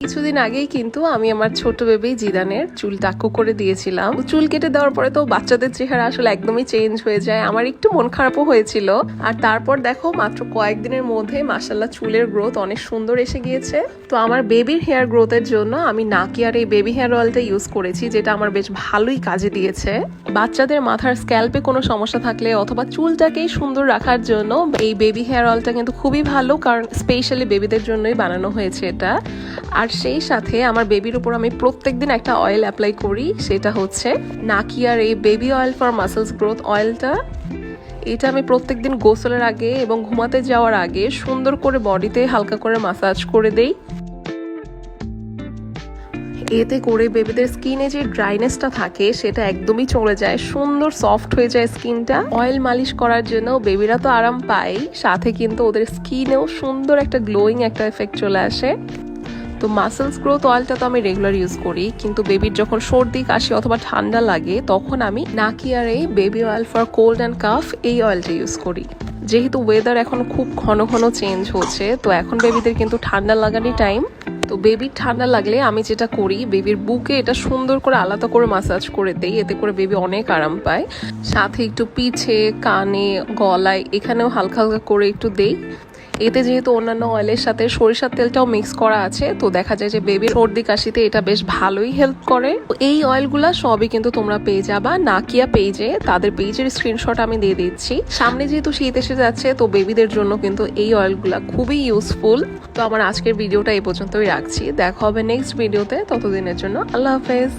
কিছুদিন আগেই কিন্তু আমি আমার ছোট বেবি জিদানের চুল টাকু করে দিয়েছিলাম। চুল কেটে দেওয়ার পরে তো বাচ্চাদের চেহারা আসলে একদমই চেঞ্জ হয়ে যায়, আমার একটু মন খারাপও হয়েছিল। আর তারপর দেখো মাত্র কয়েকদিনের মধ্যে মাশাআল্লাহ চুলের গ্রোথ অনেক সুন্দর এসে গিয়েছে। তো আমার বেবির হেয়ার গ্রোথের জন্য আমি নাকিয়ার এই বেবি হেয়ার অয়েলটা ইউজ করেছি, যেটা আমার বেশ ভালোই কাজে দিয়েছে। বাচ্চাদের মাথার স্ক্যাল্পে কোনো সমস্যা থাকলে অথবা চুলটাকেই সুন্দর রাখার জন্য এই বেবি হেয়ার অয়েলটা কিন্তু খুবই ভালো, কারণ স্পেশালি বেবিদের জন্যই বানানো হয়েছে এটা। আর সেই সাথে আমার বেবির উপর আমি প্রত্যেকদিন একটা অয়েল অ্যাপ্লাই করি, সেটা হচ্ছে নাকিয়ার এই baby oil for muscles growth অয়েলটা। এটা আমি প্রত্যেকদিন গোসলের আগে এবং ঘুমাতে যাওয়ার আগে সুন্দর করে বডিতে হালকা করে মাসাজ করে দেই। এতে করে বেবিদের স্কিনে যে ড্রাইনেসটা থাকে সেটা একদমই চলে যায়, সুন্দর সফট হয়ে যায় স্কিনটা। অয়েল মালিশ করার জন্য বেবিরা তো আরাম পায়, সাথে কিন্তু ওদের স্কিনেও সুন্দর একটা গ্লোয়িং একটা এফেক্ট চলে আসে। তো মাসেলস গ্রোথ অয়েলটা তো আমি রেগুলার ইউজ করি, কিন্তু বেবির যখন সর্দি কাশি অথবা ঠান্ডা লাগে তখন আমি নাকিয়ার এই baby oil for cold and calf এই অয়েলটা ইউজ করি। যেহেতু ওয়েদার এখন খুব ঘন ঘন চেঞ্জ হচ্ছে, তো এখন বেবিদের কিন্তু ঠান্ডা লাগারই টাইম। তো বেবির ঠান্ডা লাগলে আমি যেটা করি, বেবির বুকে এটা সুন্দর করে আলাদা করে মাসাজ করে দেই, এতে করে বেবি অনেক আরাম পায়। সাথে একটু পিঠে, কানে, গলায় এখানেও হালকা হালকা করে একটু দেই। এতে যেহেতু অন্যান্য অয়েলের সাথে সরিষার তেলটাও মিক্স করা আছে, তো দেখা যায় যে বেবির সর্দি কাশিতে এটা বেশ ভালোই হেল্প করে। এই অয়েলগুলা সবই কিন্তু তোমরা পেয়ে যাবা নাকিয়া পেজে, তাদের পেজের স্ক্রিনশট আমি দিয়ে দিচ্ছি। সামনে যেহেতু শীত এসে যাচ্ছে, তো বেবিদের জন্য কিন্তু এই অয়েলগুলা খুবই ইউজফুল। তো আমার আজকের ভিডিওটা এই পর্যন্তই রাখছি, দেখা হবে নেক্সট ভিডিওতে। ততদিনের জন্য আল্লাহ হাফেজ।